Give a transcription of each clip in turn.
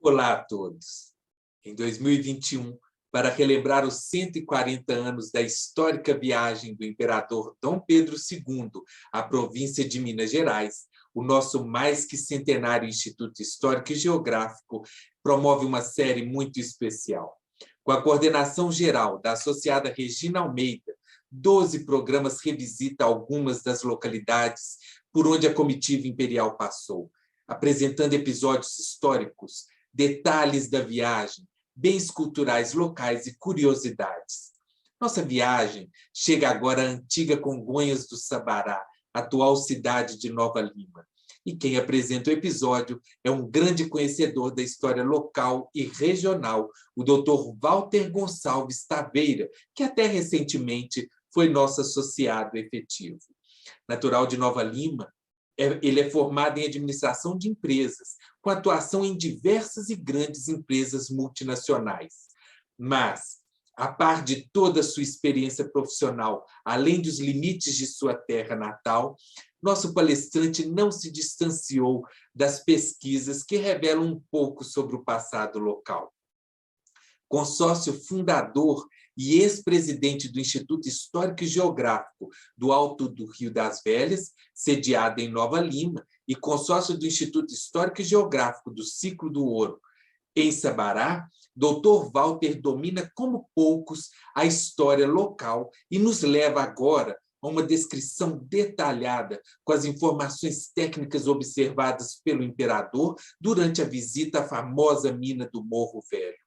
Olá a todos. Em 2021, para relembrar os 140 anos da histórica viagem do imperador Dom Pedro II à província de Minas Gerais, o nosso mais que centenário Instituto Histórico e Geográfico promove uma série muito especial. Com a coordenação geral da associada Regina Almeida, 12 programas revisitam algumas das localidades por onde a comitiva imperial passou, apresentando episódios históricos, detalhes da viagem, bens culturais locais e curiosidades. Nossa viagem chega agora à antiga Congonhas do Sabará, atual cidade de Nova Lima. E quem apresenta o episódio é um grande conhecedor da história local e regional, o Dr. Walter Gonçalves Taveira, que até recentemente foi nosso associado efetivo. Natural de Nova Lima, ele é formado em administração de empresas, com atuação em diversas e grandes empresas multinacionais. Mas, a par de toda a sua experiência profissional, além dos limites de sua terra natal, nosso palestrante não se distanciou das pesquisas que revelam um pouco sobre o passado local. Consórcio fundador e ex-presidente do Instituto Histórico e Geográfico do Alto do Rio das Velhas, sediado em Nova Lima, e consórcio do Instituto Histórico e Geográfico do Ciclo do Ouro, em Sabará, Dr. Walter domina como poucos a história local e nos leva agora a uma descrição detalhada com as informações técnicas observadas pelo imperador durante a visita à famosa mina do Morro Velho.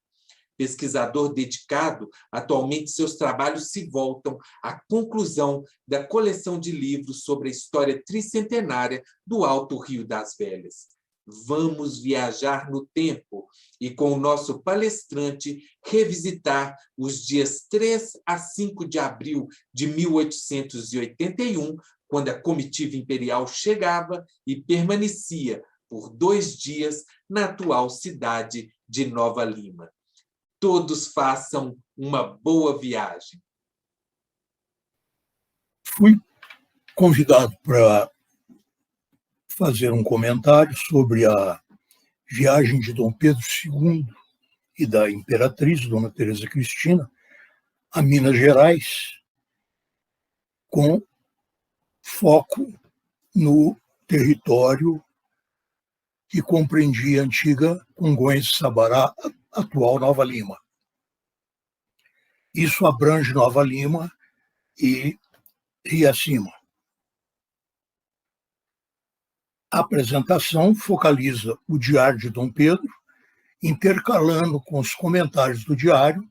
Pesquisador dedicado, atualmente seus trabalhos se voltam à conclusão da coleção de livros sobre a história tricentenária do Alto Rio das Velhas. Vamos viajar no tempo e, com o nosso palestrante, revisitar os dias 3 a 5 de abril de 1881, quando a comitiva imperial chegava e permanecia por 2 dias na atual cidade de Nova Lima. Todos façam uma boa viagem. Fui convidado para fazer um comentário sobre a viagem de Dom Pedro II e da imperatriz, Dona Teresa Cristina, a Minas Gerais, com foco no território que compreendia a antiga Congonhas de Sabará, atual Nova Lima. Isso abrange Nova Lima e Riacima. A apresentação focaliza o diário de Dom Pedro, intercalando com os comentários do diário.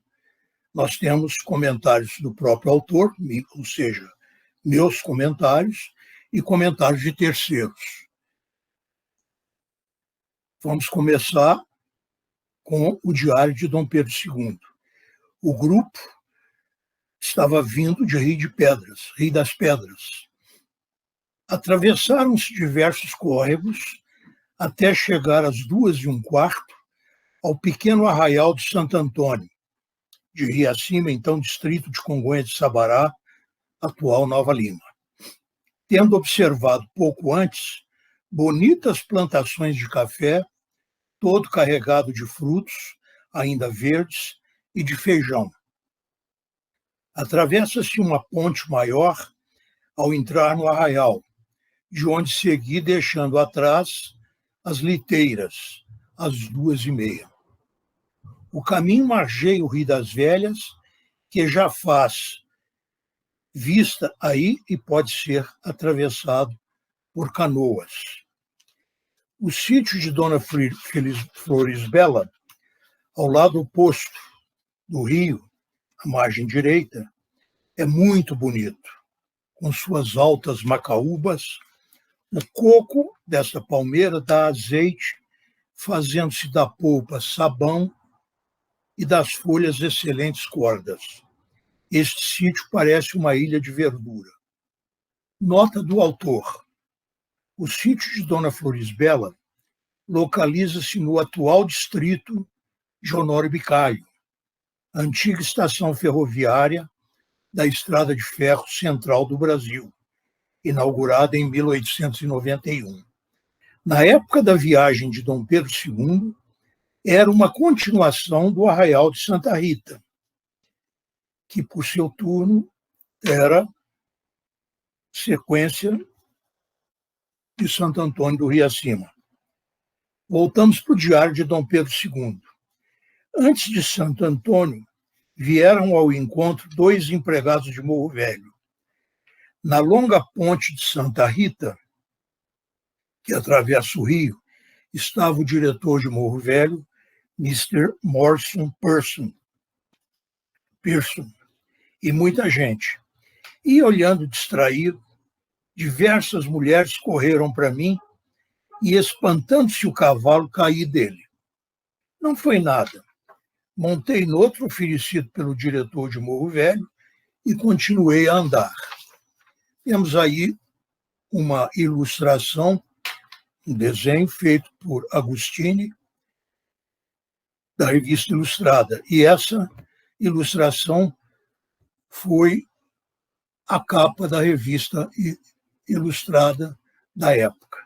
Nós temos comentários do próprio autor, ou seja, meus comentários, e comentários de terceiros. Vamos começar com o diário de Dom Pedro II. O grupo estava vindo de Rio das Pedras. Atravessaram-se diversos córregos até chegar às 2h15 ao pequeno arraial de Santo Antônio, de Riacima, então distrito de Congonhas de Sabará, atual Nova Lima. Tendo observado pouco antes bonitas plantações de café, todo carregado de frutos, ainda verdes, e de feijão. Atravessa-se uma ponte maior ao entrar no arraial, de onde segui deixando atrás as liteiras, às 2h30. O caminho margeia o Rio das Velhas, que já faz vista aí e pode ser atravessado por canoas. O sítio de Dona Florisbela, ao lado oposto do rio, à margem direita, é muito bonito, com suas altas macaúbas. O coco dessa palmeira dá azeite, fazendo-se da polpa sabão e das folhas excelentes cordas. Este sítio parece uma ilha de verdura. Nota do autor. O sítio de Dona Florisbela localiza-se no atual distrito de Honório Bicaio, antiga estação ferroviária da Estrada de Ferro Central do Brasil, inaugurada em 1891. Na época da viagem de Dom Pedro II, era uma continuação do Arraial de Santa Rita, que, por seu turno, era sequência de Santo Antônio do Rio Acima. Voltamos para o diário de Dom Pedro II. Antes de Santo Antônio, vieram ao encontro 2 empregados de Morro Velho. Na longa ponte de Santa Rita, que atravessa o rio, estava o diretor de Morro Velho, Mr. Morrison Pearson, e muita gente. E, olhando distraído, diversas mulheres correram para mim e, espantando-se o cavalo, caí dele. Não foi nada. Montei no outro oferecido pelo diretor de Morro Velho e continuei a andar. Temos aí uma ilustração, um desenho feito por Agostini, da Revista Ilustrada. E essa ilustração foi a capa da Revista Ilustrada da época.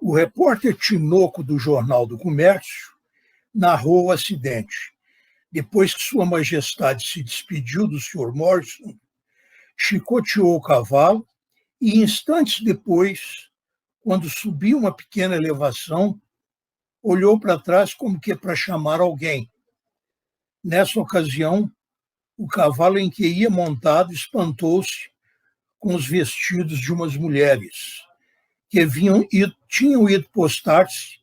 O repórter Tinoco, do Jornal do Comércio, narrou o acidente. Depois que Sua Majestade se despediu do Sr. Morrison, chicoteou o cavalo e, instantes depois, quando subiu uma pequena elevação, olhou para trás como que para chamar alguém. Nessa ocasião, o cavalo em que ia montado espantou-se com os vestidos de umas mulheres que tinham ido postar-se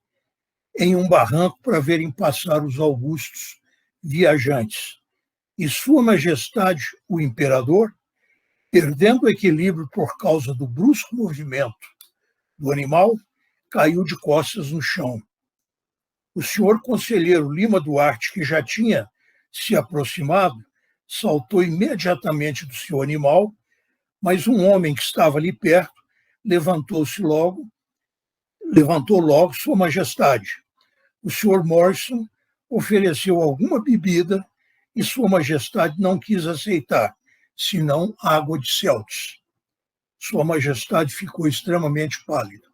em um barranco para verem passar os augustos viajantes. E Sua Majestade, o imperador, perdendo o equilíbrio por causa do brusco movimento do animal, caiu de costas no chão. O senhor conselheiro Lima Duarte, que já tinha se aproximado, saltou imediatamente do seu animal, mas um homem que estava ali perto levantou logo Sua Majestade. O senhor Morrison ofereceu alguma bebida e Sua Majestade não quis aceitar, senão água de Celtis. Sua Majestade ficou extremamente pálida.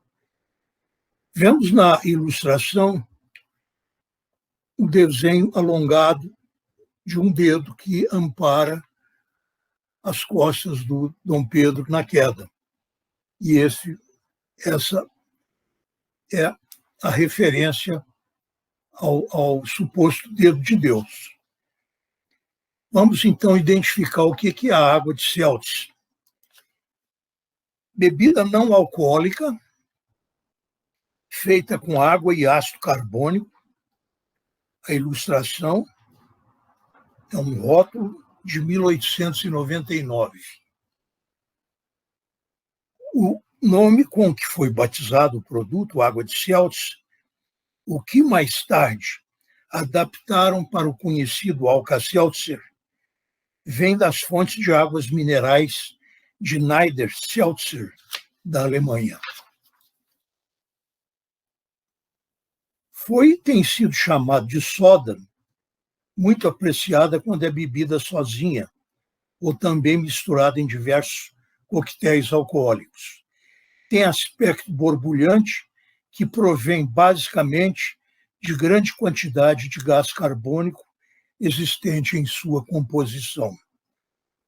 Vemos na ilustração um desenho alongado de um dedo que ampara as costas do Dom Pedro na queda. E essa é a referência ao suposto dedo de Deus. Vamos, então, identificar o que é a água de Celtis. Bebida não alcoólica, feita com água e ácido carbônico. A ilustração é um rótulo de 1899. O nome com que foi batizado o produto, água de Celtis, o que mais tarde adaptaram para o conhecido Alka-Seltzer, vem das fontes de águas minerais de Niederseltzer, da Alemanha. Tem sido chamado de soda, muito apreciada quando é bebida sozinha, ou também misturada em diversos coquetéis alcoólicos. Tem aspecto borbulhante, que provém basicamente de grande quantidade de gás carbônico existente em sua composição.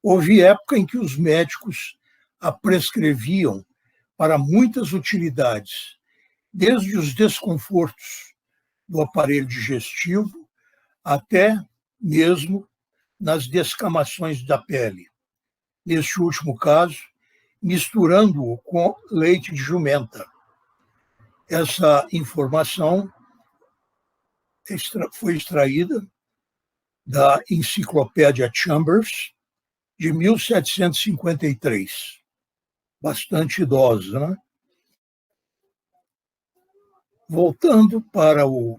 Houve época em que os médicos a prescreviam para muitas utilidades, desde os desconfortos do aparelho digestivo até mesmo nas descamações da pele. Neste último caso, misturando-o com leite de jumenta. Essa informação foi extraída da Enciclopédia Chambers, de 1753. Bastante idosa, né? Voltando para o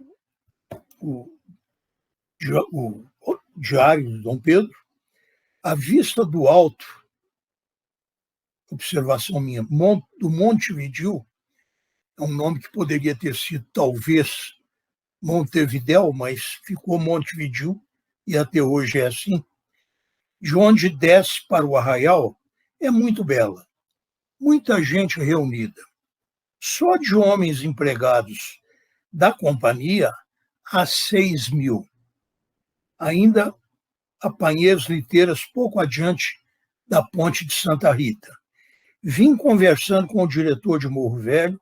Diário de Dom Pedro, a vista do alto, observação minha, do Montevidéu, é um nome que poderia ter sido talvez Montevidéu, mas ficou Montevidéu e até hoje é assim, de onde desce para o arraial, é muito bela. Muita gente reunida. Só de homens empregados da companhia a 6.000. Ainda apanhei as liteiras pouco adiante da ponte de Santa Rita. Vim conversando com o diretor de Morro Velho,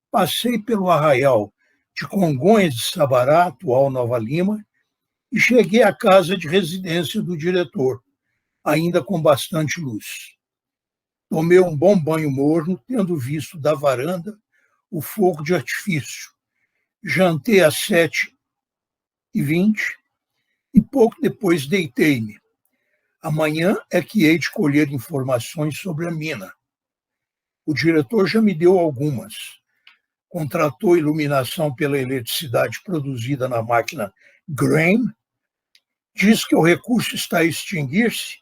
passei pelo arraial de Congonhas de Sabará, atual Nova Lima, e cheguei à casa de residência do diretor, ainda com bastante luz. Tomei um bom banho morno, tendo visto da varanda o fogo de artifício. Jantei às 7h20 e pouco depois deitei-me. Amanhã é que hei de colher informações sobre a mina. O diretor já me deu algumas. Contratou iluminação pela eletricidade produzida na máquina Grain. Diz que o recurso está a extinguir-se.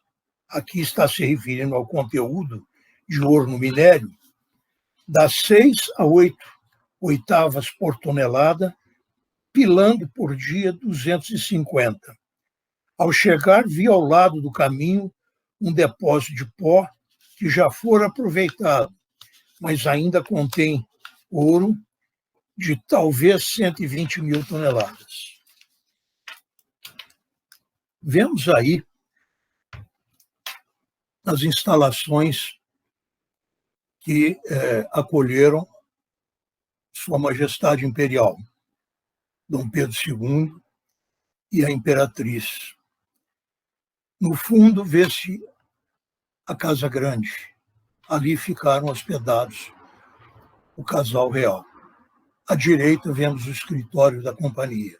Aqui está se referindo ao conteúdo de ouro no minério. Das 6 a 8 oitavas por tonelada, pilando por dia 250. Ao chegar, vi ao lado do caminho um depósito de pó que já fora aproveitado, mas ainda contém ouro de talvez 120.000 toneladas. Vemos aí as instalações que acolheram Sua Majestade Imperial, Dom Pedro II e a Imperatriz. No fundo, vê-se a Casa Grande. Ali ficaram hospedados o casal real. À direita, vemos o escritório da companhia.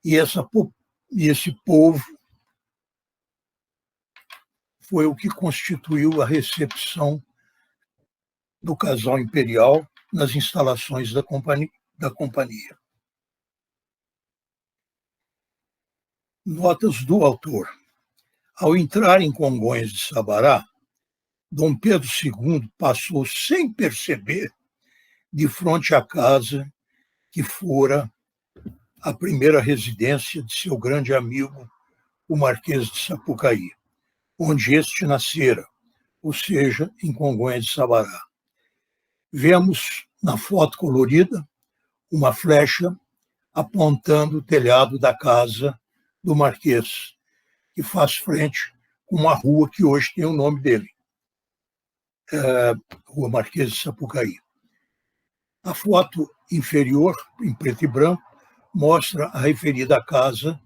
E esse povo foi o que constituiu a recepção do casal imperial nas instalações da companhia. Notas do autor. Ao entrar em Congonhas de Sabará, Dom Pedro II passou sem perceber de frente à casa que fora a primeira residência de seu grande amigo, o Marquês de Sapucaí, onde este nascera, ou seja, em Congonhas de Sabará. Vemos na foto colorida uma flecha apontando o telhado da casa do Marquês, que faz frente com uma rua que hoje tem o nome dele, Rua Marquês de Sapucaí. A foto inferior, em preto e branco, mostra a referida casa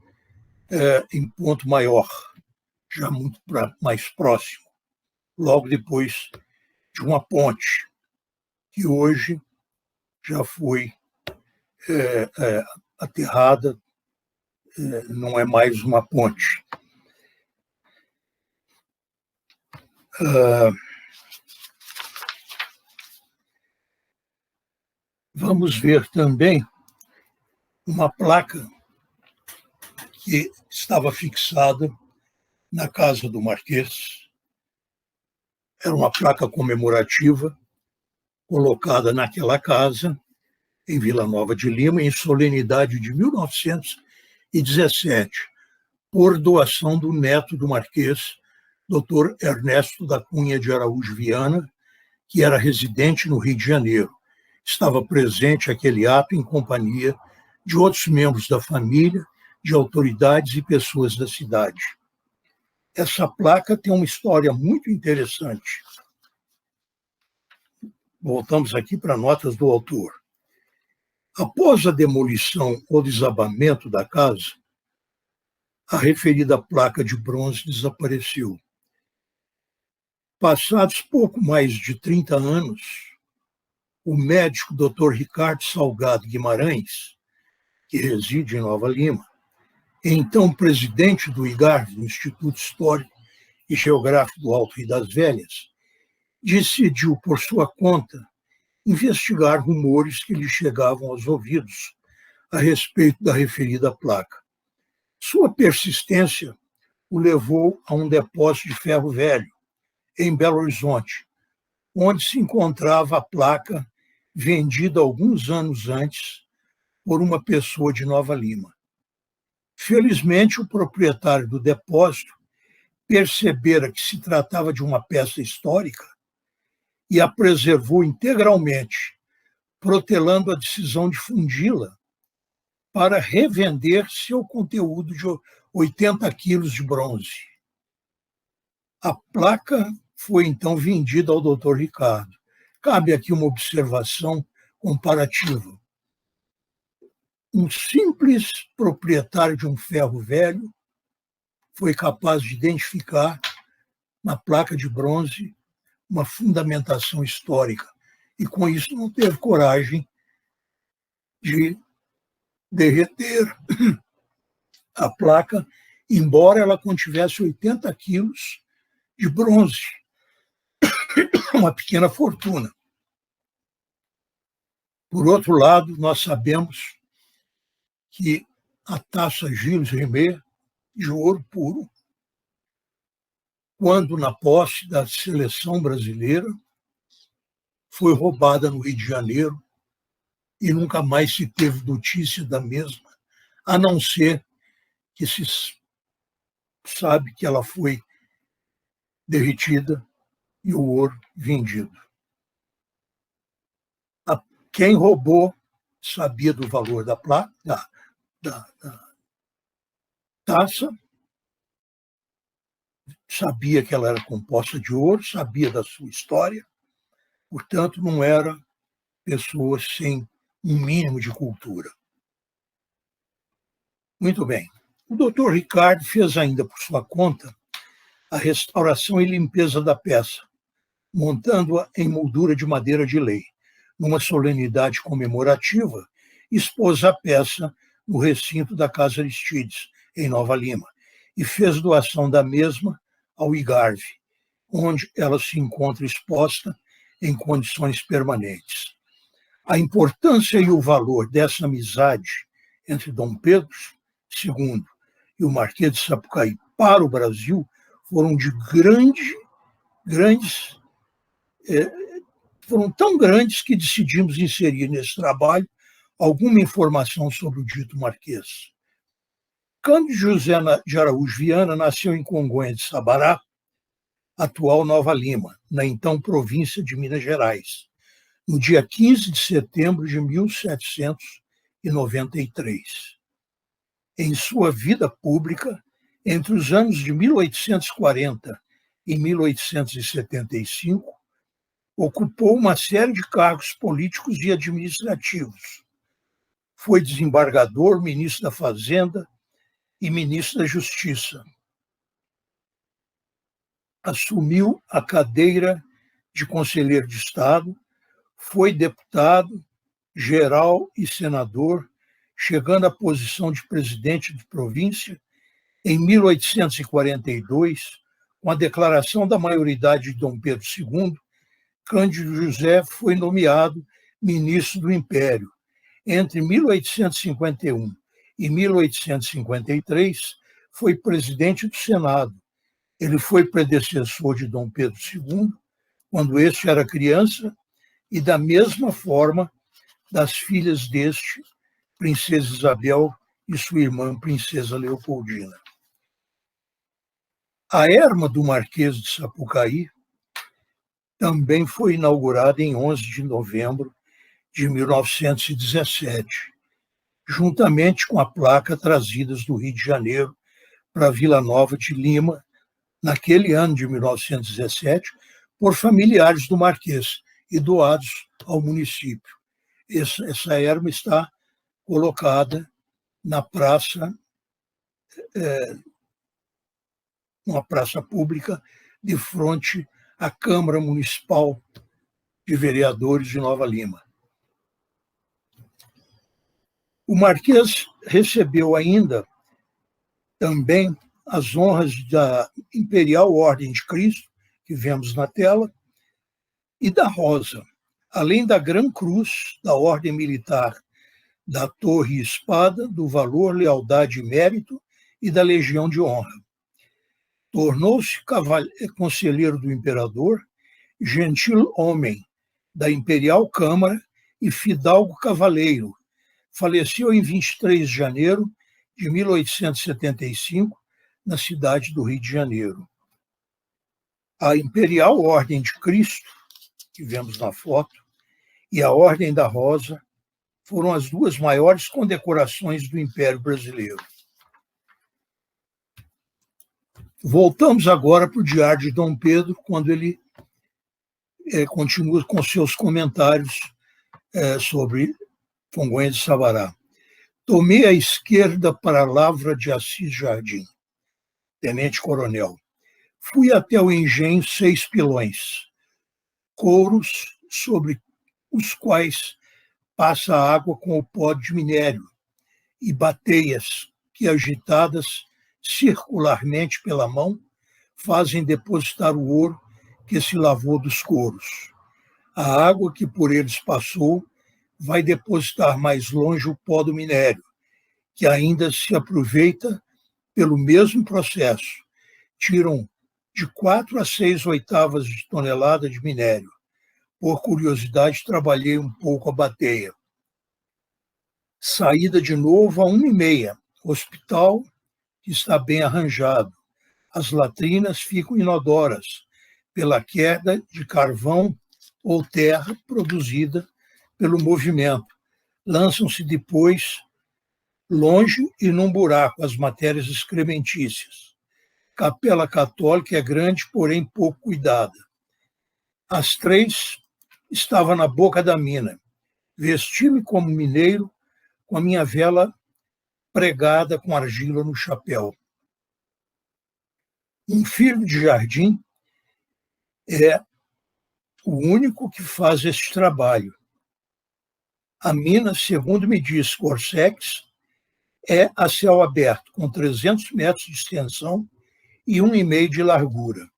em ponto maior, já muito mais próximo, logo depois de uma ponte, que hoje já foi aterrada, não é mais uma ponte. Vamos ver também uma placa que estava fixada na casa do Marquês. Era uma placa comemorativa colocada naquela casa, em Vila Nova de Lima, em solenidade de 1917, por doação do neto do Marquês, Dr. Ernesto da Cunha de Araújo Viana, que era residente no Rio de Janeiro. Estava presente aquele ato em companhia de outros membros da família, de autoridades e pessoas da cidade. Essa placa tem uma história muito interessante. Voltamos aqui para notas do autor. Após a demolição ou desabamento da casa, a referida placa de bronze desapareceu. Passados pouco mais de 30 anos, o médico Dr. Ricardo Salgado Guimarães, que reside em Nova Lima, então presidente do IGAR, do Instituto Histórico e Geográfico do Alto Rio das Velhas, decidiu, por sua conta, investigar rumores que lhe chegavam aos ouvidos a respeito da referida placa. Sua persistência o levou a um depósito de ferro velho, em Belo Horizonte, onde se encontrava a placa vendida alguns anos antes por uma pessoa de Nova Lima. Felizmente, o proprietário do depósito percebera que se tratava de uma peça histórica e a preservou integralmente, protelando a decisão de fundi-la para revender seu conteúdo de 80 quilos de bronze. A placa foi então vendida ao Dr. Ricardo. Cabe aqui uma observação comparativa. Um simples proprietário de um ferro velho foi capaz de identificar na placa de bronze uma fundamentação histórica e, com isso, não teve coragem de derreter a placa, embora ela contivesse 80 quilos de bronze, uma pequena fortuna. Por outro lado, nós sabemos que a taça Gilles Rimet, de ouro puro, quando na posse da seleção brasileira, foi roubada no Rio de Janeiro e nunca mais se teve notícia da mesma, a não ser que se sabe que ela foi derretida e o ouro vendido. Quem roubou sabia do valor da placa, da taça, sabia que ela era composta de ouro, sabia da sua história, portanto, não era pessoas sem um mínimo de cultura. Muito bem. O doutor Ricardo fez ainda por sua conta a restauração e limpeza da peça, montando-a em moldura de madeira de lei. Numa solenidade comemorativa, expôs a peça no recinto da Casa Aristides, em Nova Lima, e fez doação da mesma ao IGARV, onde ela se encontra exposta em condições permanentes. A importância e o valor dessa amizade entre Dom Pedro II e o Marquês de Sapucaí para o Brasil foram foram tão grandes que decidimos inserir nesse trabalho alguma informação sobre o dito Marquês. Cândido José de Araújo Viana nasceu em Congonha de Sabará, atual Nova Lima, na então província de Minas Gerais, no dia 15 de setembro de 1793. Em sua vida pública, entre os anos de 1840 e 1875, ocupou uma série de cargos políticos e administrativos. Foi desembargador, ministro da Fazenda e ministro da Justiça. Assumiu a cadeira de conselheiro de Estado, foi deputado, geral e senador, chegando à posição de presidente de província em 1842, com a declaração da maioridade de Dom Pedro II. Cândido José foi nomeado ministro do Império. Entre 1851 e 1853, foi presidente do Senado. Ele foi predecessor de Dom Pedro II, quando este era criança, e da mesma forma das filhas deste, Princesa Isabel e sua irmã, Princesa Leopoldina. A erma do Marquês de Sapucaí também foi inaugurada em 11 de novembro de 1917, juntamente com a placa trazidas do Rio de Janeiro para Vila Nova de Lima, naquele ano de 1917, por familiares do Marquês e doados ao município. Essa erma está colocada na praça, uma praça pública, de frente à Câmara Municipal de Vereadores de Nova Lima. O Marquês recebeu ainda também as honras da Imperial Ordem de Cristo, que vemos na tela, e da Rosa, além da Gran Cruz da Ordem Militar, da Torre e Espada, do Valor, Lealdade e Mérito e da Legião de Honra. Tornou-se conselheiro do imperador, gentil homem da Imperial Câmara e fidalgo cavaleiro. Faleceu em 23 de janeiro de 1875, na cidade do Rio de Janeiro. A Imperial Ordem de Cristo, que vemos na foto, e a Ordem da Rosa foram as duas maiores condecorações do Império Brasileiro. Voltamos agora para o Diário de Dom Pedro, quando ele continua com seus comentários sobre Congonhas de Sabará. Tomei à esquerda para a Lavra de Assis Jardim, tenente-coronel. Fui até o engenho 6 Pilões, couros sobre os quais passa a água com o pó de minério, e bateias que, agitadas circularmente pela mão, fazem depositar o ouro que se lavou dos couros. A água que por eles passou vai depositar mais longe o pó do minério, que ainda se aproveita pelo mesmo processo. Tiram de 4 a 6 oitavas de tonelada de minério. Por curiosidade, trabalhei um pouco a bateia. Saída de novo a 1h30. Hospital que está bem arranjado. As latrinas ficam inodoras pela queda de carvão ou terra produzida pelo movimento. Lançam-se depois longe e num buraco as matérias excrementícias. Capela Católica é grande, porém pouco cuidada. Às 3, estava na boca da mina. Vesti-me como mineiro, com a minha vela pregada com argila no chapéu. Um filho de jardim é o único que faz esse trabalho. A mina, segundo me diz Corsex, é a céu aberto, com 300 metros de extensão e 1,5 de largura.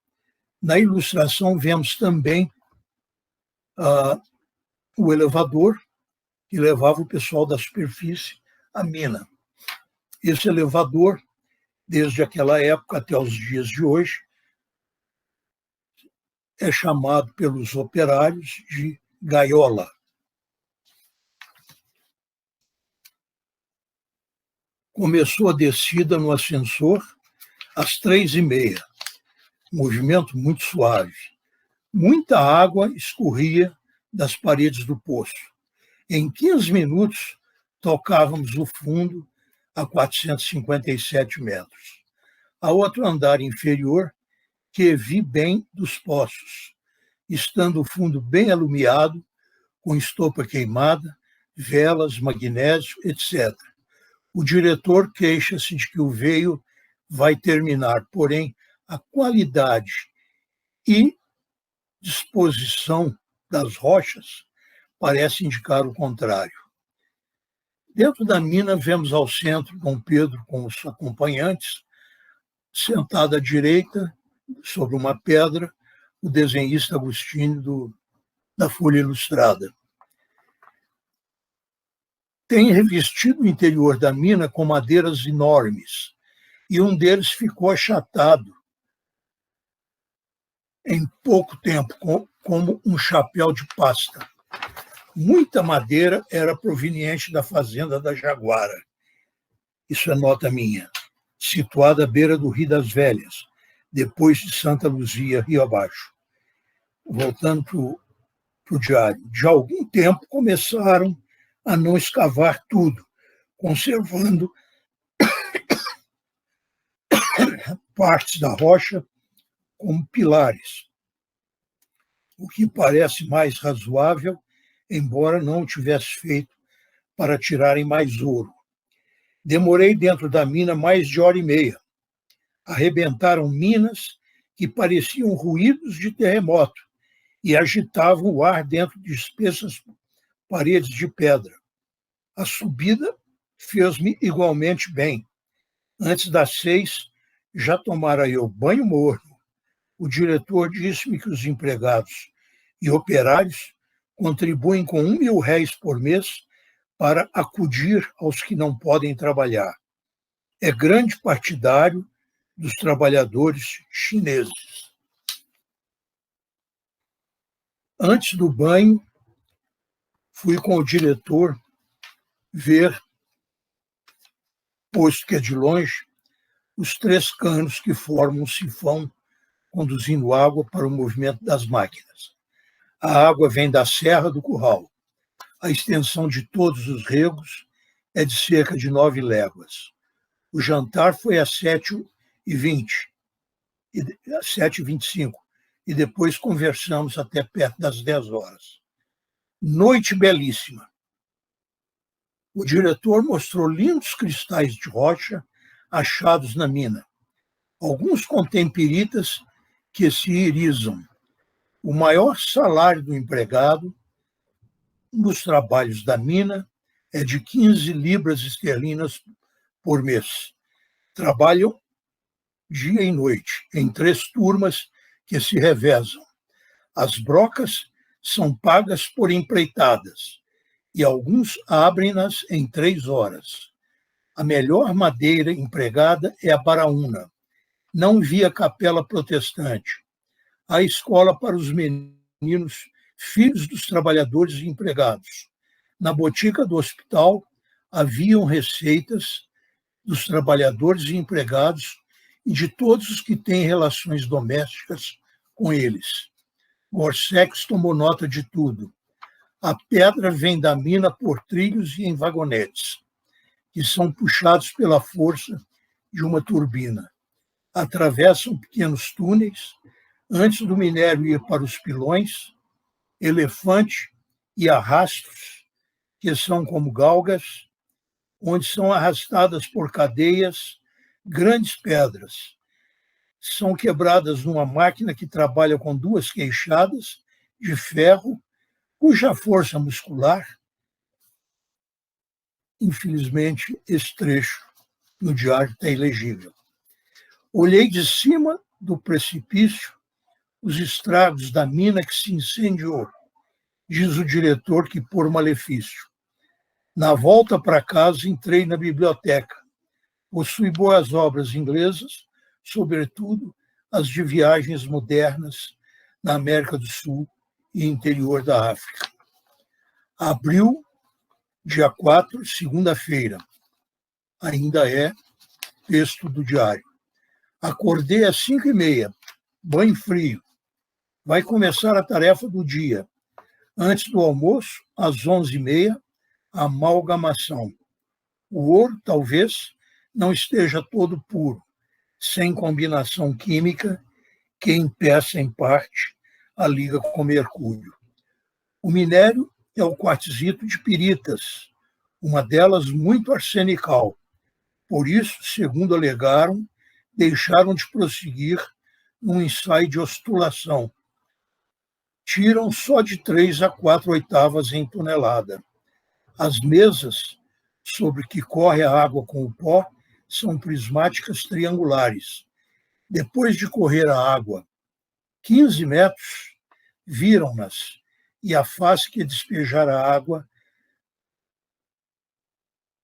Na ilustração vemos também o elevador que levava o pessoal da superfície à mina. Esse elevador, desde aquela época até os dias de hoje, é chamado pelos operários de gaiola. Começou a descida no ascensor às 3h30. Movimento muito suave. Muita água escorria das paredes do poço. Em 15 minutos, tocávamos o fundo a 457 metros. A outro andar inferior, que vi bem dos poços, estando o fundo bem alumiado, com estopa queimada, velas, magnésio, etc. O diretor queixa-se de que o veio vai terminar, porém, a qualidade e disposição das rochas parece indicar o contrário. Dentro da mina, vemos ao centro Dom Pedro com os acompanhantes, sentado à direita, sobre uma pedra, o desenhista Agostinho da Folha Ilustrada. Tem revestido o interior da mina com madeiras enormes, e um deles ficou achatado em pouco tempo, como um chapéu de pasta. Muita madeira era proveniente da fazenda da Jaguara. Isso é nota minha. Situada à beira do Rio das Velhas, depois de Santa Luzia, rio abaixo. Voltando para o diário. De algum tempo começaram a não escavar tudo, conservando partes da rocha como pilares, o que parece mais razoável, embora não o tivesse feito para tirarem mais ouro. Demorei dentro da mina mais de 1h30. Arrebentaram minas que pareciam ruídos de terremoto e agitavam o ar dentro de espessas paredes de pedra. A subida fez-me igualmente bem. Antes das 6, já tomara eu banho morno. O diretor disse-me que os empregados e operários contribuem com R$1.000 por mês para acudir aos que não podem trabalhar. É grande partidário dos trabalhadores chineses. Antes do banho, fui com o diretor ver, posto que é de longe, os 3 canos que formam um sifão conduzindo água para o movimento das máquinas. A água vem da Serra do Curral. A extensão de todos os regos é de cerca de 9 léguas. O jantar foi às 7h20, 7h25, e depois conversamos até perto das 10 horas. Noite belíssima. O diretor mostrou lindos cristais de rocha achados na mina. Alguns contêm piritas que se irisam. O maior salário do empregado nos trabalhos da mina é de 15 libras esterlinas por mês. Trabalham dia e noite, em 3 turmas que se revezam. As brocas são pagas por empreitadas e alguns abrem-nas em 3 horas. A melhor madeira empregada é a baraúna. Não vi a capela protestante. A escola para os meninos, filhos dos trabalhadores e empregados. Na botica do hospital haviam receitas dos trabalhadores e empregados e de todos os que têm relações domésticas com eles. Gorsex tomou nota de tudo. A pedra vem da mina por trilhos e em vagonetes, que são puxados pela força de uma turbina. Atravessam pequenos túneis antes do minério ir para os pilões, elefante e arrastos, que são como galgas, onde são arrastadas por cadeias grandes pedras. São quebradas numa máquina que trabalha com 2 queixadas de ferro, cuja força muscular, infelizmente, esse trecho no diário está ilegível. Olhei de cima do precipício os estragos da mina que se incendiou, diz o diretor que por malefício. Na volta para casa, entrei na biblioteca. Possui boas obras inglesas, sobretudo as de viagens modernas na América do Sul e interior da África. Abril, dia 4, segunda-feira. Ainda é texto do diário. Acordei às 5h30, banho frio. Vai começar a tarefa do dia. Antes do almoço, às 11h30, amalgamação. O ouro, talvez, não esteja todo puro, sem combinação química que impeça, em parte, a liga com mercúrio. O minério é o quartzito de piritas, uma delas muito arsenical. Por isso, segundo alegaram, deixaram de prosseguir num ensaio de ostulação. Tiram só de 3 a 4 oitavas em tonelada. As mesas sobre que corre a água com o pó são prismáticas triangulares. Depois de correr a água 15 metros, viram-nas e a face que despejar a água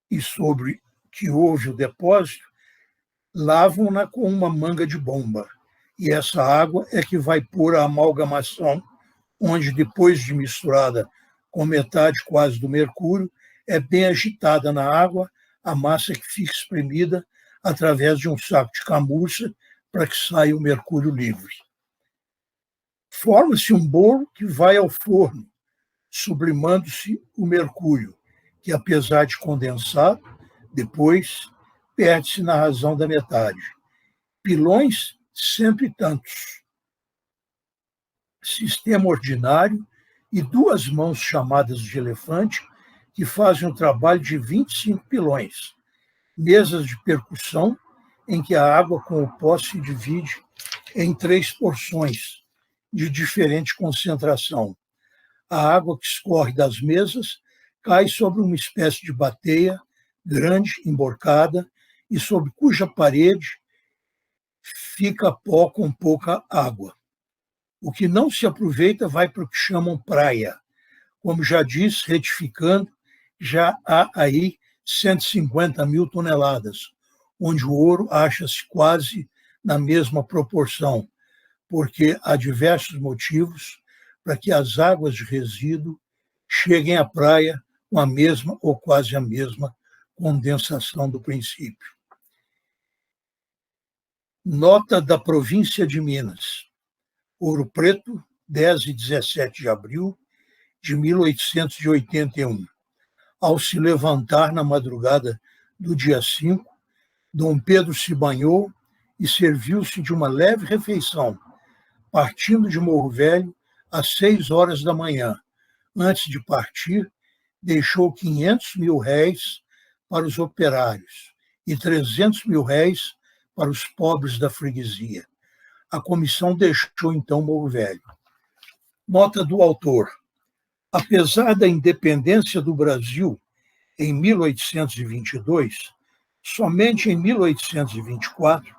e sobre que houve o depósito, lavam-na com uma manga de bomba. E essa água é que vai pôr a amalgamação, onde, depois de misturada com metade quase do mercúrio, é bem agitada na água a massa que fica espremida através de um saco de camurça para que saia o mercúrio livre. Forma-se um bolo que vai ao forno, sublimando-se o mercúrio, que, apesar de condensado, depois perde-se na razão da metade. Pilões, sempre tantos. Sistema ordinário e 2 mãos chamadas de elefante, que fazem um trabalho de 25 pilões. Mesas de percussão, em que a água com o pó se divide em 3 porções, de diferente concentração. A água que escorre das mesas cai sobre uma espécie de bateia grande, emborcada, e sobre cuja parede fica pó com pouca água. O que não se aproveita vai para o que chamam praia. Como já disse, retificando, já há aí 150 mil toneladas, onde o ouro acha-se quase na mesma proporção, porque há diversos motivos para que as águas de resíduo cheguem à praia com a mesma ou quase a mesma condensação do princípio. Nota da província de Minas. Ouro Preto, 10 e 17 de abril, de 1881. Ao se levantar na madrugada do dia 5, Dom Pedro se banhou e serviu-se de uma leve refeição, partindo de Morro Velho às 6 horas da manhã. Antes de partir, deixou 500 mil réis para os operários e 300 mil réis para os pobres da freguesia. A comissão deixou então Morro Velho. Nota do autor. Apesar da independência do Brasil em 1822, somente em 1824,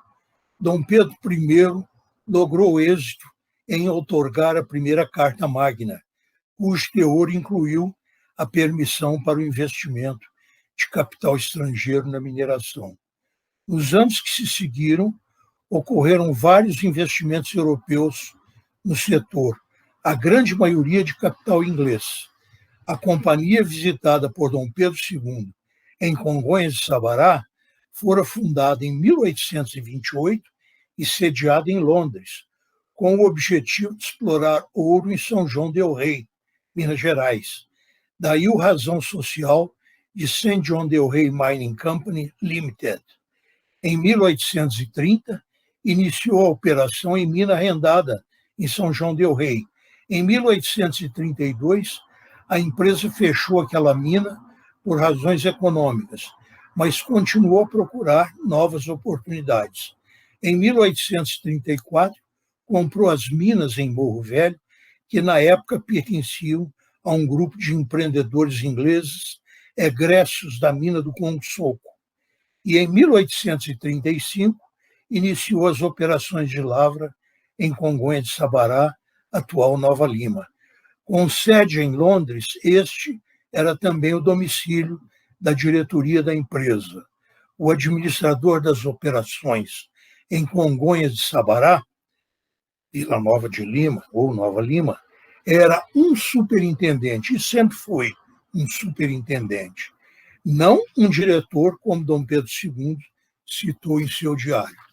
Dom Pedro I logrou êxito em outorgar a primeira Carta Magna, cujo teor incluiu a permissão para o investimento de capital estrangeiro na mineração. Nos anos que se seguiram, ocorreram vários investimentos europeus no setor, a grande maioria de capital inglês. A companhia visitada por Dom Pedro II em Congonhas de Sabará fora fundada em 1828 e sediada em Londres, com o objetivo de explorar ouro em São João del Rei, Minas Gerais. Daí o razão social de St. John del Rey Mining Company Limited. Em 1830, iniciou a operação em mina arrendada em São João del Rei. Em 1832, a empresa fechou aquela mina por razões econômicas, mas continuou a procurar novas oportunidades. Em 1834, comprou as minas em Morro Velho, que na época pertenciam a um grupo de empreendedores ingleses egressos da mina do Congo Soco. E em 1835, iniciou as operações de lavra em Congonhas de Sabará, atual Nova Lima. Com sede em Londres, este era também o domicílio da diretoria da empresa. O administrador das operações em Congonhas de Sabará, Vila Nova de Lima, ou Nova Lima, era um superintendente, e sempre foi um superintendente, não um diretor, como Dom Pedro II citou em seu diário.